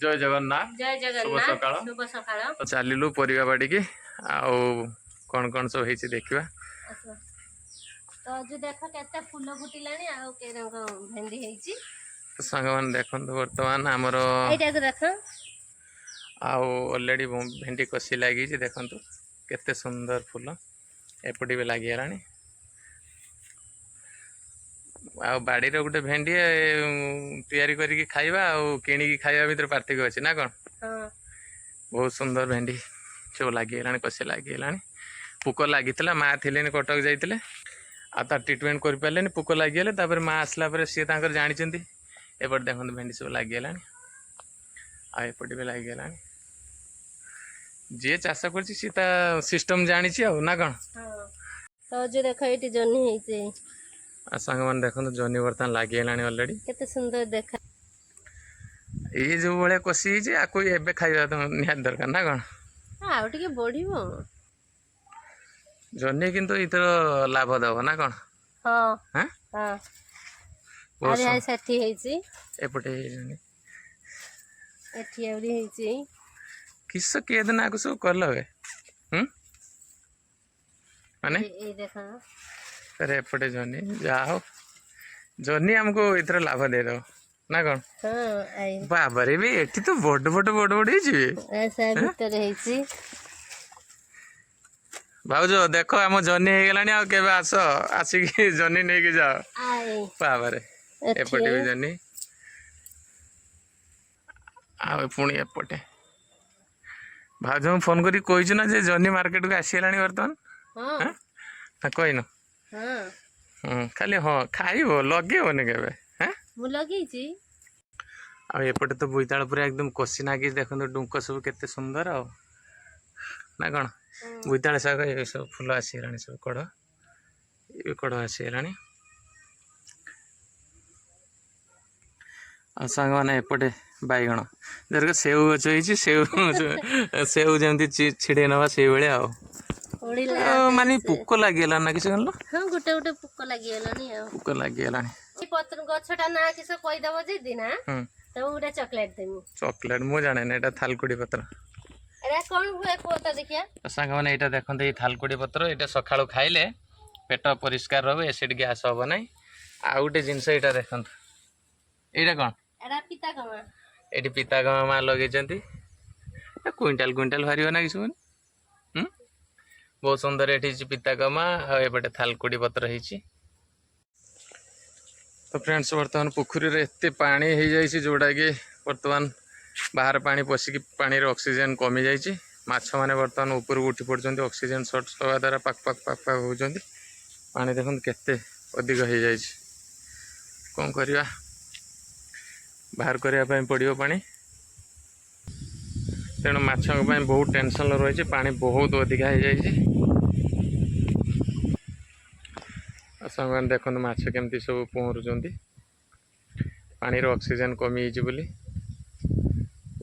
जय जगन्नाथ जय जगन्नाथ शुभ सकाळ तो चलू परिवा बाड़ी की आउ कौन कौन सब है देखा तो आज देख केते फूल फुटिलानी आ के भेंडी हेची तो सांग मान देखो बर्तमान आमर देख ऑलरेडी भेंडी कषि लगी देखु केते सुंदर फूल एपटे भी लगिगला बाड़ी गोटे भेंडी तैयारी करके खाइबा किणी खाइबा भीतर पार्थिक अच्छे ना कौन बहुत सुंदर भेंडी सब लगिगला कषि लगिगला पुक लगी माँ थे कटक जाते आ ट्रिटमेंट कर पारे पुक लगिगले माँ आसला सी जानी एपटे देखते भेंडी सब लगिगला आएपटे भी लगिगला जी चाष कर सिस्टम जानी ना कौन तो जो देख ये जन्नी सांग मैंने देखो जनी बर्तमान लगिगला ऑलरेडी केते सुंदर देखा ये जो भाया कषि आपको एवं खाଇବା तो निहात दरकार ना कौन आउ टिके बढ़िबो जनी किंतु इतर लाभ दब ना कौन हां हां हां अरे आई सेठी हेची एपटे जनी एठी एवरी हेची किस के दिन आको सब कर लवे माने ए देखा अरे एपटे जनी जाओ जनी हमको इतर लाभ दे दो ना कौन हां आई बाबरे भी एठी तो बड़ बड़ बड़ बड़ हिची ऐसा भीतर हेची भाउजो देखो आम जनी हो गलानी आ केबे आसो आसिकी जनी नै के जाओ आई बाबरे एपटे भी जनी आ पुणी एपटे भाउजो फोन करी कहिछु ना जे जनी मार्केट को आसी गलानी वर्तमान हां ना कहिनो हां खाली हाँ खाइबो लगेबोनी केबे हैं मु लगेची आ एपटे तो बोईताल पूरा एकदम कषि नागी देखो डुंक सब केते सुंदर आ ना कौन बोईताल शाग ये सब फूल आसीगला सब कड़ ये कड़ आसीगला आ सांग मैंने एपटे बैगण जर सेव गच हो सेव जमी छिड़े नवा से भाया माने पुक लगिगला ना किसी कहल हां गोटे गोटे पुक लागिगलानी आ पुक लगिगला पत्र गछटा ना किस कहि दबो जे दिना तो गोटे चॉकलेट देमु चॉकलेट मु जाने ना एटा थालकुड़ी पत्र अरे कौन हुए कोता देखिया सांग मैंने एटा देखते ये थालकुड़ी पत्र एटा सकाळु खाइले पेट परिष्कार रहो एसिड गैस हम ना आ गोटे जिनस यहाँ देखते यहाँ कौन एरा पिता कमा ये पिता गमा माँ लगे क्विंटाल क्विंटाल बाहर ना किसी बहुत सुंदर ये पिता गमा आटे थालकुड़ी पत्र है तो फ्रेंड्स बर्तमान पुखरी रे एते पानी हो जाइए जोड़ा कि बर्तमान बाहर पानी पशिकी पानी ऑक्सीजन कमी जाइए माछ मैंने बर्तमान ऊपर उठी पड़ते ऑक्सीजन सर्ट हवा द्वारा पाक पाक पाक पाक होती पानी देखते केते अधिक हो जाए कौन करवा बाहर करने पड़ो पानी तेणु माछों बहुत टेंशन रही पानी बहुत अधिक हो जाए संग देखो माछ केमती सब पहरुंच पानी ऑक्सीजन कमी बोली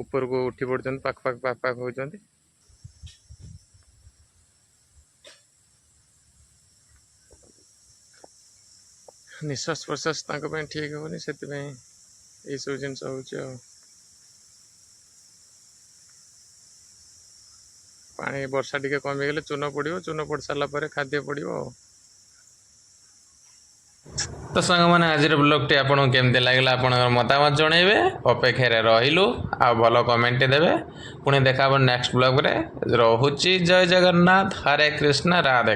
ऊपर को उठी पड़ते पाक पाक पाक पाक होती निश्वास प्रश्वास ठीक हेनी से ये सब जिन पानी वर्षा टी कमीगले चून पड़ो चून पड़ सारापर खाद्य पड़ो तो सांग मैंने आज ब्लॉग टी आपको केमती लगे आप मतामत जनइबे अपेक्षा रहिलु आ भल कमेंट देवे पुणी देखा नेक्स्ट ब्लॉग रे रहुची जय जगन्नाथ हरे कृष्ण राधे।